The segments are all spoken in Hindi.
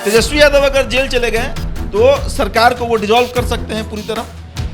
तेजस्वी यादव अगर जेल चले गए तो सरकार को वो डिसॉल्व कर सकते हैं पूरी तरह,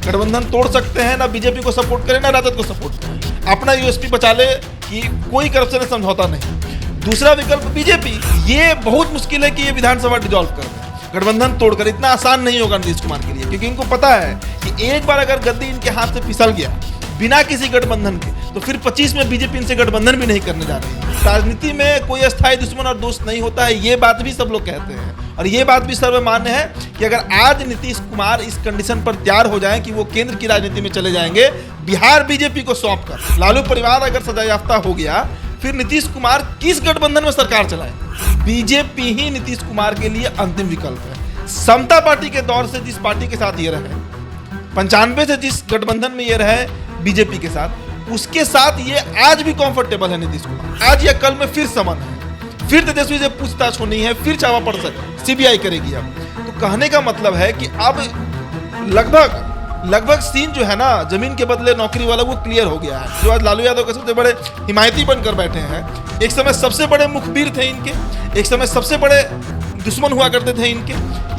गठबंधन तोड़ सकते हैं, ना बीजेपी को सपोर्ट करें ना राजद को सपोर्ट करें, अपना यूएसपी बचा ले कि कोई करप्शन समझौता नहीं। दूसरा विकल्प बीजेपी, ये बहुत मुश्किल है कि ये विधानसभा डिसॉल्व कर दें गठबंधन तोड़कर, इतना आसान नहीं होगा नीतीश कुमार के लिए, क्योंकि इनको पता है कि एक बार अगर गद्दी इनके हाथ से फिसल गया बिना किसी गठबंधन के, तो फिर 25 में बीजेपी इनसे गठबंधन भी नहीं करने जा रही है। राजनीति में कोई अस्थायी दुश्मन और दोस्त नहीं होता है, ये बात भी सब लोग कहते हैं, और ये बात भी सर्वमान्य है कि अगर आज नीतीश कुमार इस कंडीशन पर तैयार हो जाएं कि वो केंद्र की राजनीति में चले जाएंगे, बिहार बीजेपी को सौंप कर, लालू परिवार अगर सजायाफ्ता हो गया, फिर नीतीश कुमार किस गठबंधन में सरकार चलाए? बीजेपी ही नीतीश कुमार के लिए अंतिम विकल्प है। समता पार्टी के दौर से जिस पार्टी के साथ ये रहे, 95 से जिस गठबंधन में ये रहे बीजेपी के साथ, उसके साथ ये आज भी कंफर्टेबल है नीतीश कुमार। आज या कल में फिर समन है, फिर तेजस्वी से पूछताछ होनी है, फिर चावा पड़ सकती, सीबीआई करेगी। अब तो कहने का मतलब है कि अब लगभग सीन जो है ना, जमीन के बदले नौकरी वाला, वो क्लियर हो गया है। जो आज लालू यादव के सबसे बड़े हिमायती बनकर बैठे हैं, एक समय सबसे बड़े मुखबिर थे इनके, एक समय सबसे बड़े दुश्मन हुआ करते थे इनके,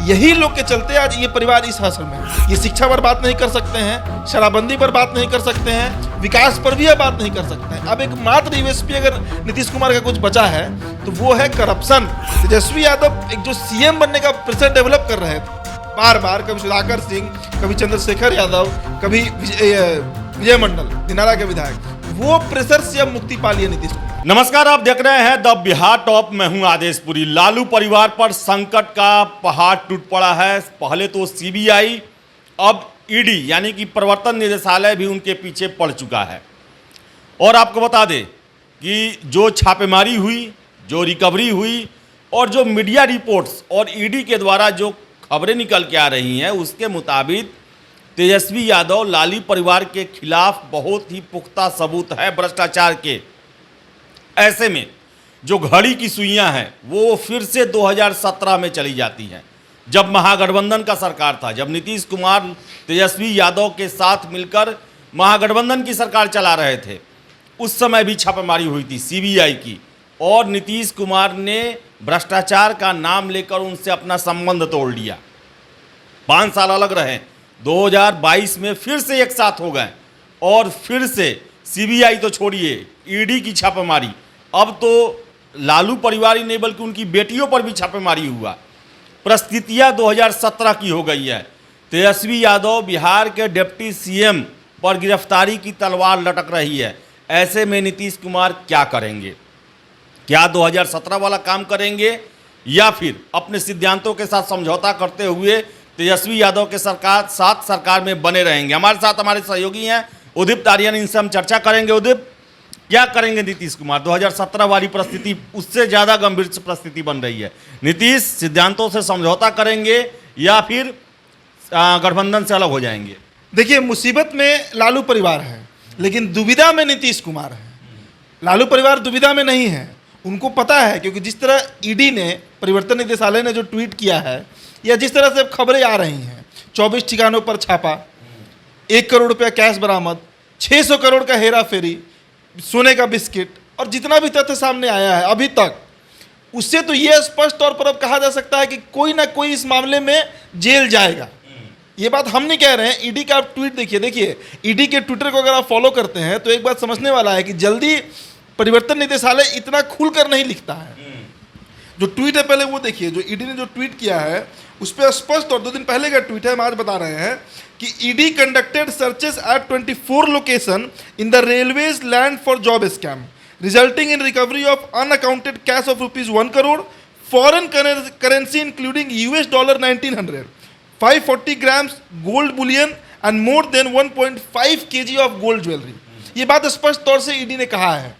यही लोग के चलते आज ये परिवार इस हासिल में है। ये शिक्षा पर बात नहीं कर सकते हैं, शराबबंदी पर बात नहीं कर सकते हैं, विकास पर भी बात नहीं कर सकते हैं। अब एक मात्र यूएसपी अगर नीतीश कुमार का कुछ बचा है तो वो है करप्शन। तेजस्वी यादव एक जो सीएम बनने का प्रेशर डेवलप कर रहे थे बार बार, कभी सुधाकर सिंह, कभी चंद्रशेखर यादव, कभी विजय मंडल दिनारा के विधायक, वो प्रेशर से अब मुक्ति पा लिया नीतीश कुमार। नमस्कार, आप देख रहे हैं द बिहार टॉप। मैं हूं आदेशपुरी। लालू परिवार पर संकट का पहाड़ टूट पड़ा है। पहले तो सीबीआई, अब ईडी यानी कि प्रवर्तन निदेशालय भी उनके पीछे पड़ चुका है। और आपको बता दें कि जो छापेमारी हुई, जो रिकवरी हुई और जो मीडिया रिपोर्ट्स और ईडी के द्वारा जो खबरें निकल के आ रही हैं, उसके मुताबिक तेजस्वी यादव लालू परिवार के खिलाफ बहुत ही पुख्ता सबूत है भ्रष्टाचार के। ऐसे में जो घड़ी की सुइयां हैं वो फिर से 2017 में चली जाती हैं, जब महागठबंधन का सरकार था, जब नीतीश कुमार तेजस्वी यादव के साथ मिलकर महागठबंधन की सरकार चला रहे थे। उस समय भी छापेमारी हुई थी सीबीआई की, और नीतीश कुमार ने भ्रष्टाचार का नाम लेकर उनसे अपना संबंध तोड़ लिया। 5 साल अलग रहे, 2022 में फिर से एक साथ हो गए, और फिर से सीबीआई तो छोड़िए, ईडी की छापेमारी, अब तो लालू परिवार ही नहीं बल्कि उनकी बेटियों पर भी छापेमारी हुआ। परिस्थितियाँ 2017 की हो गई है। तेजस्वी यादव बिहार के डिप्टी सीएम पर गिरफ्तारी की तलवार लटक रही है। ऐसे में नीतीश कुमार क्या करेंगे? क्या 2017 वाला काम करेंगे, या फिर अपने सिद्धांतों के साथ समझौता करते हुए तेजस्वी यादव के साथ सरकार में बने रहेंगे? हमारे साथ हमारे सहयोगी हैं उदित आर्यन, इनसे हम चर्चा करेंगे। उदित, क्या करेंगे नीतीश कुमार? 2017 वाली परिस्थिति उससे ज़्यादा गंभीर परिस्थिति बन रही है। नीतीश सिद्धांतों से समझौता करेंगे या फिर गठबंधन से अलग हो जाएंगे? देखिए, मुसीबत में लालू परिवार है, लेकिन दुविधा में नीतीश कुमार है। लालू परिवार दुविधा में नहीं है, उनको पता है, क्योंकि जिस तरह ईडी ने, परिवर्तन निदेशालय ने जो ट्वीट किया है, या जिस तरह से खबरें आ रही हैं, 24 ठिकानों पर छापा, 1 करोड़ रुपया कैश बरामद, 600 करोड़ का हेरा फेरी, सोने का बिस्किट, और जितना भी तथ्य सामने आया है अभी तक, उससे तो यह स्पष्ट तौर पर अब कहा जा सकता है कि कोई ना कोई इस मामले में जेल जाएगा। ये बात हम नहीं कह रहे हैं, ईडी का आप ट्वीट देखिए, ईडी के ट्विटर को अगर आप फॉलो करते हैं तो एक बात समझने वाला है कि जल्दी परिवर्तन निदेशालय इतना खुलकर नहीं लिखता है। जो ट्वीट है पहले वो देखिए, जो ईडी ने जो ट्वीट किया है उस पर स्पष्ट, और 2 दिन पहले का ट्वीट है, हम आज बता रहे हैं कि ED conducted searches at 24 location in the railways land for job scam resulting in recovery of unaccounted cash of ₹1 crore, foreign currency including $1900, 540 grams gold bullion and more than 1.5 kg of gold jewellery. ये बात स्पष्ट तौर से ईडी ने कहा है।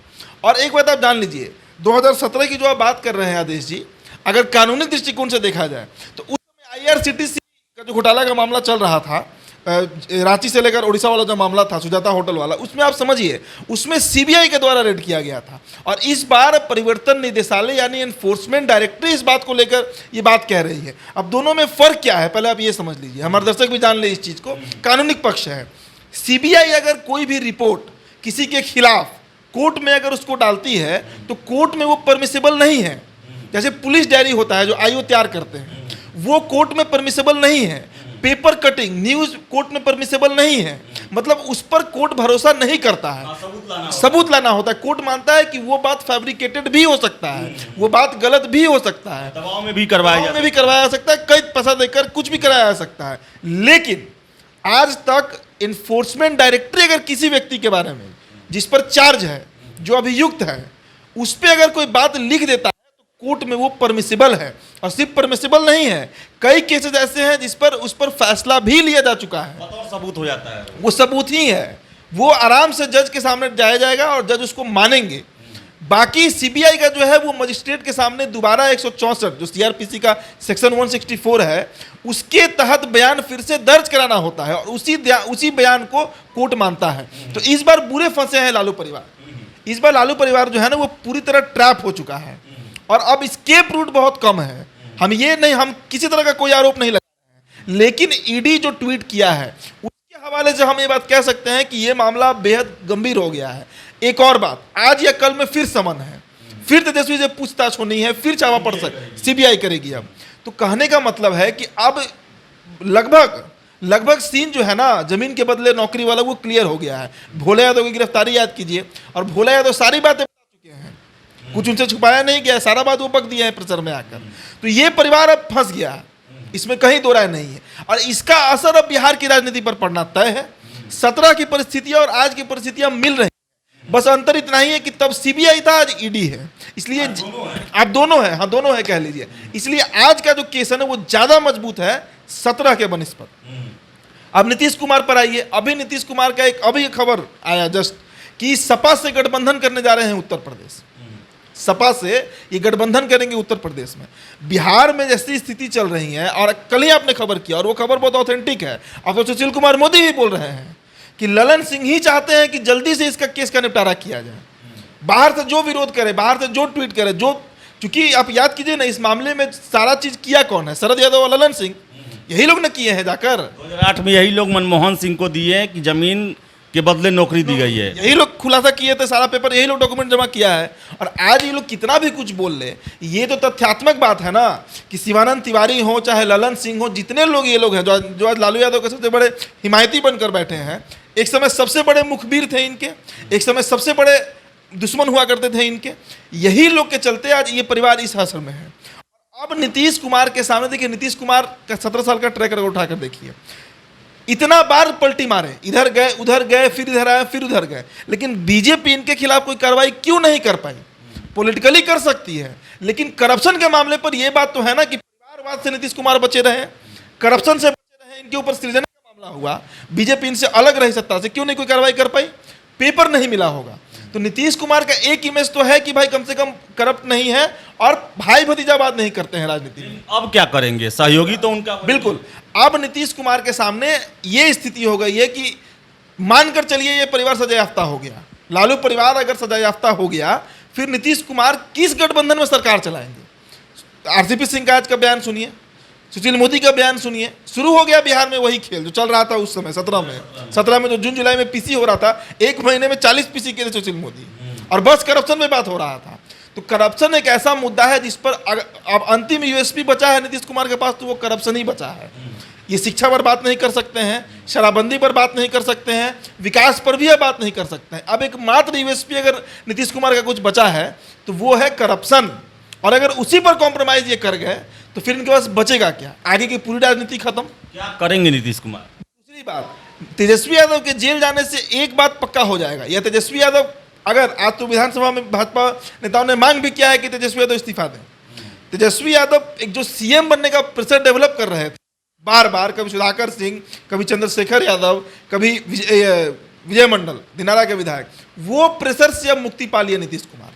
और एक बात आप जान लीजिए, 2017 की जो आप बात कर रहे हैं आदेश जी, अगर कानूनी दृष्टिकोण से देखा जाए तो उस समय IRCTC का जो घोटाला का मामला चल रहा था, रांची से लेकर उड़ीसा वाला जो मामला था, सुजाता होटल वाला, उसमें आप समझिए, उसमें सीबीआई के द्वारा रेड किया गया था। और इस बार परिवर्तन निदेशालय यानी एनफोर्समेंट डायरेक्टरेट इस बात को लेकर ये बात कह रही है। अब दोनों में फर्क क्या है, पहले आप ये समझ लीजिए, हमारे दर्शक भी जान ले इस चीज़ को। कानूनी पक्ष है, सीबीआई अगर कोई भी रिपोर्ट किसी के खिलाफ कोर्ट में अगर उसको डालती है तो कोर्ट में वो परमिसिबल नहीं है। जैसे पुलिस डायरी होता है जो आईओ तैयार करते हैं, वो कोर्ट में परमिसेबल नहीं है। पेपर कटिंग न्यूज कोर्ट में परमिसेबल नहीं है, मतलब उस पर कोर्ट भरोसा नहीं करता है। सबूत लाना होता है। कोर्ट मानता है कि वो बात फैब्रिकेटेड भी हो सकता है, वो बात गलत भी हो सकता है, दबाव में भी करवाया जा सकता है, कई पैसा देकर कुछ भी कराया जा सकता है। लेकिन आज तक इन्फोर्समेंट डायरेक्टरी अगर किसी व्यक्ति के बारे में जिस पर चार्ज है, जो अभियुक्त है, उस पर अगर कोई बात लिख देता है तो कोर्ट में वो परमिसिबल है। और सिर्फ परमिसिबल नहीं है, कई केसेस ऐसे हैं जिस पर उस पर फैसला भी लिया जा चुका है, बतौर सबूत हो जाता है। वो सबूत ही है, वो आराम से जज के सामने जाया जाएगा और जज उसको मानेंगे। बाकी सीबीआई का जो है वो मजिस्ट्रेट के सामने दोबारा 164 जो सीआरपीसी का सेक्शन 164 है, उसके तहत बयान फिर से दर्ज कराना होता है और उसी बयान को कोर्ट मानता है। तो इस बार बुरे फंसे हैं लालू परिवार। इस बार लालू परिवार जो है ना वो पूरी तरह ट्रैप हो चुका है और अब स्केप रूट बहुत कम है। हम किसी तरह का कोई आरोप नहीं लगा रहे हैं, लेकिन ईडी जो ट्वीट किया है उसके हवाले से हम ये बात कह सकते हैं कि ये मामला बेहद गंभीर हो गया है। एक और बात, आज या कल में फिर समन है, फिर तेजस्वी से पूछताछ होनी है, फिर चावा पड़ सकती, सीबीआई करेगी। अब तो कहने का मतलब है कि अब लगभग सीन जो है ना जमीन के बदले नौकरी वाला वो क्लियर हो गया है। भोले यादव की गिरफ्तारी याद कीजिए, और भोले यादव सारी बातें बता चुके हैं, कुछ उनसे छुपाया नहीं गया, सारा बात वो बक दिया है प्रचार में आकर। तो ये परिवार अब फंस गया है, इसमें कहीं दो राय नहीं है, और इसका असर अब बिहार की राजनीति पर पड़ना तय है। 17 की परिस्थितियां और आज की परिस्थितियां मिल रही हैं, बस अंतर इतना ही है कि तब सीबीआई था, आज ईडी है, इसलिए आप दोनों है, हाँ दोनों है कह लीजिए। इसलिए आज का जो केस है ना वो ज्यादा मजबूत है 17 के बनिस्पत। अब नीतीश कुमार पर आइए। अभी नीतीश कुमार का अभी खबर आया जस्ट कि सपा से गठबंधन करने जा रहे हैं उत्तर प्रदेश। सपा से ये गठबंधन करेंगे उत्तर प्रदेश में। बिहार में जैसी स्थिति चल रही है, और कल ही आपने खबर किया और वो खबर बहुत ऑथेंटिक है, अब तो सुशील कुमार मोदी भी बोल रहे हैं कि ललन सिंह ही चाहते हैं कि जल्दी से इसका केस का निपटारा किया जाए। बाहर से जो विरोध करे, बाहर से जो ट्वीट करे, चूंकि आप याद कीजिए ना, इस मामले में सारा चीज किया कौन है? शरद यादव और ललन सिंह, यही लोग ने किए हैं। जाकर 2008 में यही लोग मनमोहन सिंह को दिए कि जमीन के बदले नौकरी दी गई है, यही लोग खुलासा किए थे, सारा पेपर यही लोग डॉक्यूमेंट जमा किया है। और आज ये लोग कितना भी कुछ बोल ले, ये तो तथ्यात्मक बात है ना कि शिवानंद तिवारी हो चाहे ललन सिंह हो, जितने लोग ये लोग हैं जो आज लालू यादव के सबसे बड़े हिमायती बनकर बैठे हैं, एक समय सबसे बड़े मुखबिर थे इनके, एक समय सबसे बड़े दुश्मन हुआ करते थे इनके, यही लोग के चलते आज ये परिवार इस हासिल में है। अब नीतीश कुमार के सामने देखिए, नीतीश कुमार का 17 साल का ट्रैक रिकॉर्ड उठाकर देखिए, इतना बार पलटी मारे, इधर गए फिर इधर आए फिर उधर गए, लेकिन बीजेपी इनके खिलाफ कोई कार्रवाई क्यों नहीं कर पाई? पॉलिटिकली कर सकती है, लेकिन करप्शन के मामले पर यह बात तो है ना कि परिवारवाद से नीतीश कुमार बचे रहे, करप्शन से बचे रहे, इनके ऊपर सृजन का मामला हुआ, बीजेपी इनसे अलग रही सत्ता से, क्यों नहीं कोई कार्रवाई कर पाई? पेपर नहीं मिला होगा। तो नीतीश कुमार का एक इमेज तो है कि भाई कम से कम करप्ट नहीं है और भाई भतीजावाद नहीं करते हैं राजनीति में। अब क्या करेंगे? सहयोगी तो उनका बिल्कुल। अब नीतीश कुमार के सामने ये स्थिति हो गई है कि मानकर चलिए ये परिवार सजायाफ्ता हो गया, लालू परिवार अगर सजायाफ्ता हो गया, फिर नीतीश कुमार किस गठबंधन में सरकार चलाएंगे? आरसीपी सिंह का आज का बयान सुनिए, सुशील मोदी का बयान सुनिए, शुरू हो गया बिहार में वही खेल जो चल रहा था उस समय 17 में जो जून जुलाई में पीसी हो रहा था, एक महीने में 40 पीसी किए थे सुशील मोदी, और बस करप्शन में बात हो रहा था। तो करप्शन एक ऐसा मुद्दा है जिस पर अब अंतिम यूएसपी बचा है नीतीश कुमार के पास, तो वो करप्शन ही बचा है। ये शिक्षा पर बात नहीं कर सकते हैं, शराबबंदी पर बात नहीं कर सकते हैं, विकास पर भी अब बात नहीं कर सकते हैं। अब एक मात्र यूएसपी अगर नीतीश कुमार का कुछ बचा है तो वो है करप्शन, और अगर उसी पर कॉम्प्रोमाइज ये कर गए तो फिर इनके पास बचेगा क्या? आगे की पूरी राजनीति खत्म। क्या करेंगे नीतीश कुमार? दूसरी बात, तेजस्वी यादव के जेल जाने से एक बात पक्का हो जाएगा, या तेजस्वी यादव, अगर आज तो विधानसभा में भाजपा नेताओं ने मांग भी किया है कि तेजस्वी यादव इस्तीफा दें। तेजस्वी यादव एक जो सीएम बनने का प्रेशर डेवलप कर रहे थे बार बार, कभी सुधाकर सिंह, कभी चंद्रशेखर यादव, कभी विजय मंडल दिनारा के विधायक, वो प्रेशर से अब मुक्ति पा लिया नीतीश कुमार,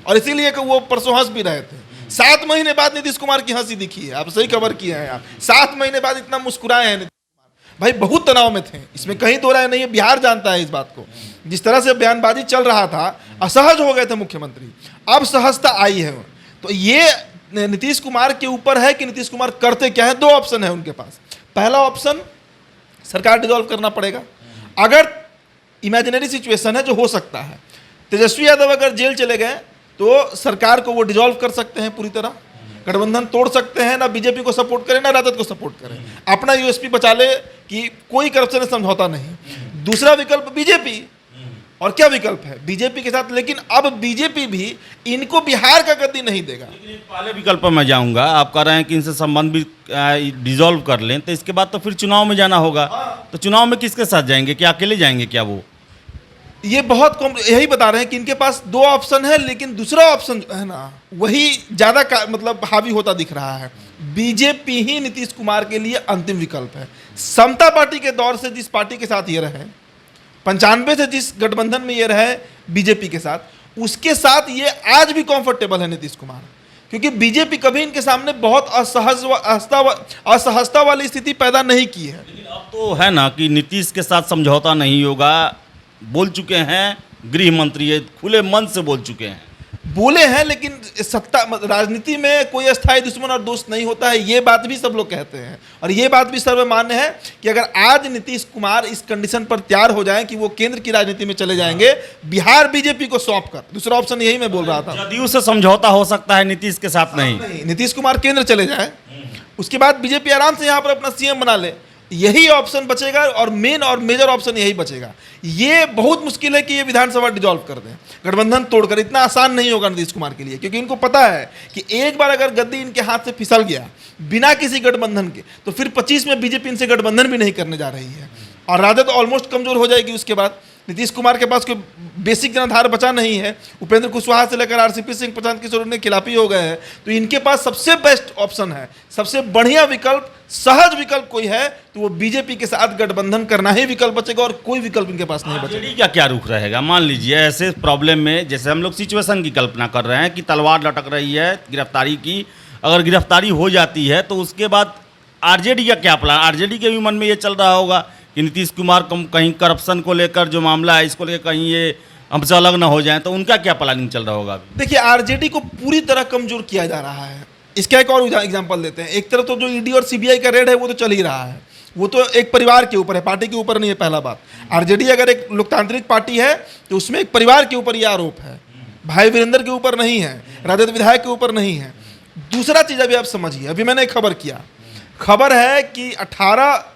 और इसीलिए वो परसों हंस भी रहे थे। 7 महीने बाद नीतीश कुमार की हंसी दिखी है, आप सही खबर किए हैं आप, 7 महीने बाद इतना मुस्कुराए हैं नीतीश कुमार। भाई बहुत तनाव में थे, इसमें कहीं दो राय नहीं है, बिहार जानता है इस बात को। जिस तरह से बयानबाजी चल रहा था, असहज हो गए थे मुख्यमंत्री, अब सहजता आई है। तो ये नीतीश कुमार के ऊपर है कि नीतीश कुमार करते क्या है। 2 ऑप्शन है उनके पास। पहला ऑप्शन, सरकार डिसॉल्व करना पड़ेगा। अगर इमेजिनरी सिचुएशन है जो हो सकता है, तेजस्वी यादव अगर जेल चले गए तो सरकार को वो डिसॉल्व कर सकते हैं पूरी तरह, गठबंधन तोड़ सकते हैं, ना बीजेपी को सपोर्ट करें ना राजद को सपोर्ट करें, अपना यूएसपी बचा ले कि कोई करप्शन समझौता नहीं। दूसरा विकल्प बीजेपी, और क्या विकल्प है बीजेपी के साथ, लेकिन अब बीजेपी भी इनको बिहार का गद्दी नहीं देगा। लेकिन एक पहले विकल्प पर मैं जाऊंगा, आप कह रहे हैं कि इनसे संबंध भी डिसॉल्व कर लें, तो इसके बाद तो फिर चुनाव में जाना होगा। तो चुनाव में किसके साथ जाएंगे, क्या अकेले जाएंगे क्या वो? ये बहुत कम, यही बता रहे हैं कि इनके पास दो ऑप्शन है, लेकिन दूसरा ऑप्शन जो है ना वही ज़्यादा मतलब हावी होता दिख रहा है। बीजेपी ही नीतीश कुमार के लिए अंतिम विकल्प है। समता पार्टी के दौर से जिस पार्टी के साथ ये रहे, 95 से जिस गठबंधन में ये रहे बीजेपी के साथ, उसके साथ ये आज भी कंफर्टेबल है नीतीश कुमार, क्योंकि बीजेपी कभी इनके सामने बहुत असहजता वाली स्थिति पैदा नहीं की है। लेकिन अब तो है ना कि नीतीश के साथ समझौता नहीं होगा, बोल चुके हैं गृह मंत्री, ये खुले मन से बोल चुके हैं। बोले हैं, लेकिन सत्ता राजनीति में कोई अस्थायी दुश्मन और दोस्त नहीं होता है, ये बात भी सब लोग कहते हैं। और ये बात भी सर्वमान्य है कि अगर आज नीतीश कुमार इस कंडीशन पर तैयार हो जाएं कि वो केंद्र की राजनीति में चले जाएंगे, बिहार बीजेपी को सौंप कर, दूसरा ऑप्शन यही मैं बोल रहा था, जदयू से समझौता हो सकता है, नीतीश के साथ नहीं। नीतीश कुमार केंद्र चले जाए, उसके बाद बीजेपी आराम से यहाँ पर अपना सीएम बना ले, यही ऑप्शन बचेगा और मेन और मेजर ऑप्शन यही बचेगा। ये बहुत मुश्किल है कि ये विधानसभा डिसॉल्व कर दें, गठबंधन तोड़कर। इतना आसान नहीं होगा नीतीश कुमार के लिए, क्योंकि इनको पता है कि एक बार अगर गद्दी इनके हाथ से फिसल गया बिना किसी गठबंधन के, तो फिर 25 में बीजेपी इनसे गठबंधन भी नहीं करने जा रही है, और राजद ऑलमोस्ट कमजोर हो जाएगी। उसके बाद नीतीश कुमार के पास कोई बेसिक जनाधार बचा नहीं है, उपेंद्र कुशवाहा से लेकर आरसीपी सिंह, प्रशांत किशोर ने खिलाफी हो गए हैं, तो इनके पास सबसे बेस्ट ऑप्शन है, सबसे बढ़िया विकल्प, सहज विकल्प कोई है तो वो बीजेपी के साथ गठबंधन करना ही विकल्प बचेगा, और कोई विकल्प इनके पास नहीं बचेगा। आरजेडी का क्या रुख रहेगा? मान लीजिए ऐसे प्रॉब्लम में, जैसे हम लोग सिचुएशन की कल्पना कर रहे हैं कि तलवार लटक रही है गिरफ्तारी की, अगर गिरफ्तारी हो जाती है तो उसके बाद आरजेडी का क्या प्लान? आरजेडी के भी मन में ये चल रहा होगा कि नीतीश कुमार कहीं करप्शन को लेकर जो मामला है, इसको लेकर कहीं ये हमसे अलग ना हो जाए, तो उनका क्या प्लानिंग चल रहा होगा अभी? देखिए, आरजेडी को पूरी तरह कमजोर किया जा रहा है। इसका एक और एग्जांपल देते हैं। एक तरफ तो जो ईडी और सीबीआई का रेड है वो तो चल ही रहा है, वो तो एक परिवार के ऊपर है, पार्टी के ऊपर नहीं है। पहला बात, आरजेडी अगर एक लोकतांत्रिक पार्टी है तो उसमें एक परिवार के ऊपर यह आरोप है, भाई वीरेंद्र के ऊपर नहीं है, राजद विधायक के ऊपर नहीं है। दूसरा चीज़ अभी आप समझिए, अभी मैंने एक खबर किया, खबर है कि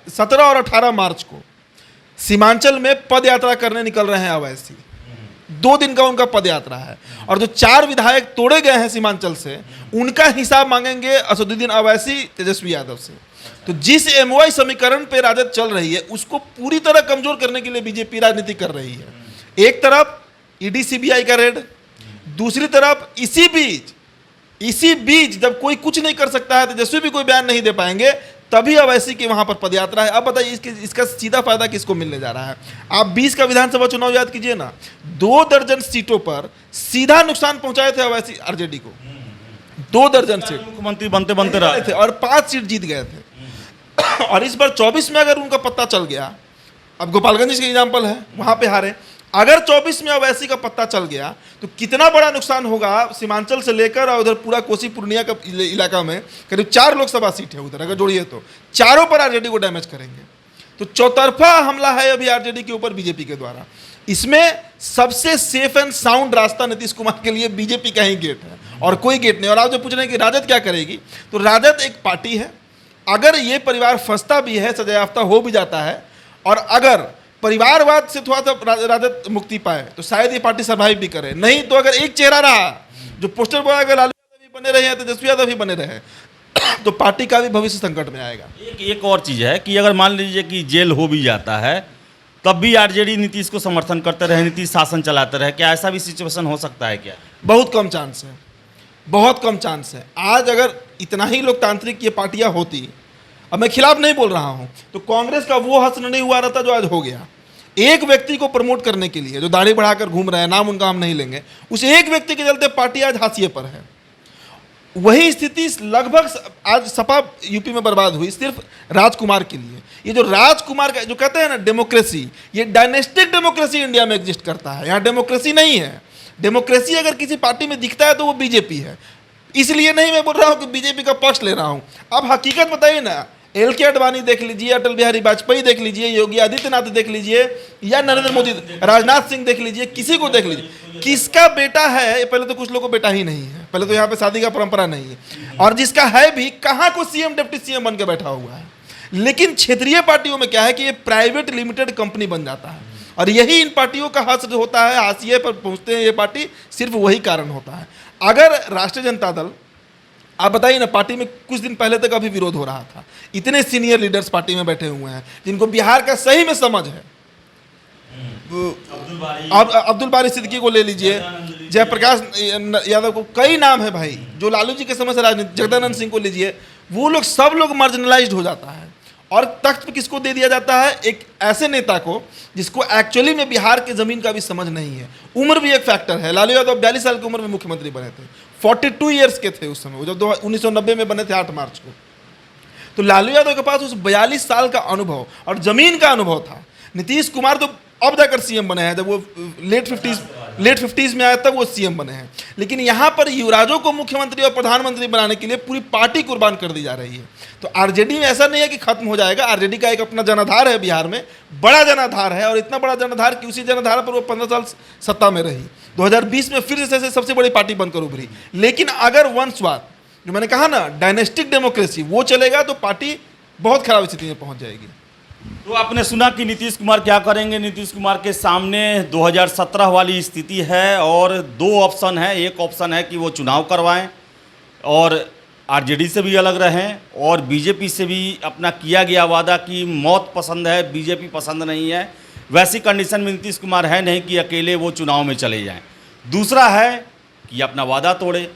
17 और 18 मार्च को सीमांचल में पद यात्रा करने निकल रहे हैं अवैसी। 2 दिन का उनका पद यात्रा है, और जो 4 विधायक तोड़े गए हैं सीमांचल से, उनका हिसाब मांगेंगे असदुद्दीन अवैसी, तेजस्वी यादव से। तो जिस एमओआई समीकरण पे राजद चल रही है, उसको पूरी तरह कमजोर करने के लिए बीजेपी राजनीति कर रही है। एक तरफ ईडी सीबीआई का रेड, दूसरी तरफ इसी बीच जब कोई कुछ नहीं कर सकता है, तेजस्वी भी कोई बयान नहीं दे पाएंगे, तभी अवैसी की वहां पर पदयात्रा है। अब बताइए इसका सीधा फायदा किसको मिलने जा रहा है? आप 20 का विधानसभा चुनाव याद कीजिए ना, 2 दर्जन सीटों पर सीधा नुकसान पहुंचाए थे अवैसी आरजेडी को। 2 दर्जन सीट मुख्यमंत्री बनते रहे थे और 5 सीट जीत गए थे। और इस बार 24 में अगर उनका पत्ता चल गया, अब गोपालगंज का एग्जाम्पल है, वहां पे हारे, अगर 24 में अवैसी का पत्ता चल गया तो कितना बड़ा नुकसान होगा सीमांचल से लेकर और उधर पूरा कोसी पूर्णिया का इलाका में। करीब 4 लोकसभा सीट है उधर, अगर जोड़िए तो चारों पर आरजेडी को डैमेज करेंगे। तो चौतरफा हमला है अभी आरजेडी के ऊपर बीजेपी के द्वारा। इसमें सबसे सेफ एंड साउंड रास्ता नीतीश कुमार के लिए बीजेपी का ही गेट है, और कोई गेट नहीं। और आप जो पूछ रहे हैं कि राजद क्या करेगी, तो राजद एक पार्टी है, अगर ये परिवार फंसता भी है, सजायाफ्ता हो भी जाता है, और अगर परिवारवाद से थोड़ा सा राजद मुक्ति पाए तो शायद ये पार्टी सर्वाइव भी करे। नहीं तो अगर एक चेहरा रहा जो पोस्टर पर अगर लालू यादव भी बने रहे हैं, तेजस्वी यादव भी बने रहे, तो पार्टी का भी भविष्य संकट में आएगा। एक और चीज़ है कि अगर मान लीजिए कि जेल हो भी जाता है, तब भी आरजेडी नीतीश को समर्थन करते रहे, नीतीश शासन चलाते रहे, क्या ऐसा भी सिचुएशन हो सकता है क्या? बहुत कम चांस है, बहुत कम चांस है। आज अगर इतना ही लोकतांत्रिक ये पार्टियां होती, अब मैं खिलाफ नहीं बोल रहा हूं, तो कांग्रेस का वो हश्र नहीं हुआ रहता जो आज हो गया। एक व्यक्ति को प्रमोट करने के लिए जो दाढ़ी बढ़ाकर घूम रहे हैं, नाम उनका हम नहीं लेंगे, उस एक व्यक्ति के चलते पार्टी आज हाशिए पर है। वही स्थिति लगभग आज सपा यूपी में बर्बाद हुई सिर्फ राजकुमार के लिए। ये जो राजकुमार का जो कहते हैं ना डेमोक्रेसी, ये डायनेस्टिक डेमोक्रेसी इंडिया में एग्जिस्ट करता है, यहाँ डेमोक्रेसी नहीं है। डेमोक्रेसी अगर किसी पार्टी में दिखता है तो वो बीजेपी है। इसलिए नहीं मैं बोल रहा हूँ कि बीजेपी का पक्ष ले रहा हूँ। अब हकीकत बताइए ना, एल के अडवाणी देख लीजिए, अटल बिहारी वाजपेयी देख लीजिए, योगी आदित्यनाथ देख लीजिए, या नरेंद्र मोदी, राजनाथ सिंह देख लीजिए, किसी को देख लीजिए, किसका बेटा है, पहले तो कुछ लोगों को बेटा ही नहीं है, पहले तो यहाँ पे शादी का परंपरा नहीं है, और जिसका है भी कहाँ को सीएम डिप्टी सीएम बन के बैठा हुआ है। लेकिन क्षेत्रीय पार्टियों में क्या है कि ये प्राइवेट लिमिटेड कंपनी बन जाता है, और यही इन पार्टियों का हासिल होता है, हाशिए पर पहुंचते हैं ये पार्टी, सिर्फ वही कारण होता है। अगर राष्ट्रीय जनता दल, आप बताइए ना, पार्टी में कुछ दिन पहले तक अभी विरोध हो रहा था, इतने सीनियर लीडर्स पार्टी में बैठे हुए हैं जिनको बिहार का सही में समझ है। अब्दुल बारी सिद्दीकी को ले लीजिए, जयप्रकाश यादव को, कई नाम है भाई जो लालू जी के समय से राजनीति, जगदानंद सिंह को लीजिए, वो लोग सब लोग मार्जिनलाइज्ड हो जाता है, और तख्त पे किसको दे दिया जाता है, एक ऐसे नेता को जिसको एक्चुअली में बिहार की जमीन का भी समझ नहीं है। उम्र भी एक फैक्टर है। लालू यादव 42 साल की उम्र में मुख्यमंत्री बने थे, 42 ईयर्स के थे उस समय, जब 1990 में बने थे 8 मार्च को। तो लालू यादव के पास उस 42 साल का अनुभव और जमीन का अनुभव था। नीतीश कुमार तो अब जाकर सीएम बने हैं, जब वो लेट 50s में आया तब वो सीएम बने हैं। लेकिन यहाँ पर युवराजों को मुख्यमंत्री और प्रधानमंत्री बनाने के लिए पूरी पार्टी कुर्बान कर दी जा रही है। तो आरजेडी में ऐसा नहीं है कि खत्म हो जाएगा, आरजेडी का एक अपना जनाधार है बिहार में, बड़ा जनाधार है, और इतना बड़ा जनाधार कि उसी जनाधार पर वो 15 साल सत्ता में रही, 2020 में फिर से सबसे बड़ी पार्टी बनकर उभरी। लेकिन अगर वंशवाद, जो मैंने कहा ना, डायनेस्टिक डेमोक्रेसी, वो चलेगा तो पार्टी बहुत खराब स्थिति में पहुंच जाएगी। तो आपने सुना कि नीतीश कुमार क्या करेंगे। नीतीश कुमार के सामने 2017 वाली स्थिति है, और 2 ऑप्शन है। एक ऑप्शन है कि वो चुनाव करवाएं और आरजेडी से भी अलग रहें, और बीजेपी से भी अपना किया गया वादा कि मौत पसंद है, बीजेपी पसंद नहीं है, वैसी कंडीशन में नीतीश कुमार है नहीं कि अकेले वो चुनाव में चले जाएं। दूसरा है कि अपना वादा तोड़े,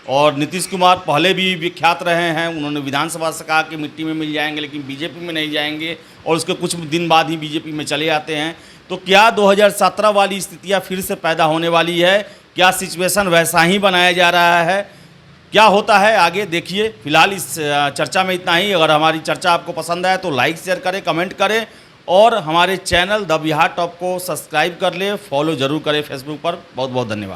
और नीतीश कुमार पहले भी विख्यात रहे हैं, उन्होंने विधानसभा से कहा कि मिट्टी में मिल जाएंगे लेकिन बीजेपी में नहीं जाएंगे, और उसके कुछ दिन बाद ही बीजेपी में चले आते हैं। तो क्या 2017 वाली स्थितियां फिर से पैदा होने वाली है? क्या सिचुएशन वैसा ही बनाया जा रहा है? क्या होता है आगे देखिए। फिलहाल इस चर्चा में इतना ही। अगर हमारी चर्चा आपको पसंद आए तो लाइक शेयर करें, कमेंट करें, और हमारे चैनल द बिहार टॉप को सब्सक्राइब कर ले, फॉलो जरूर करें फेसबुक पर। बहुत बहुत धन्यवाद।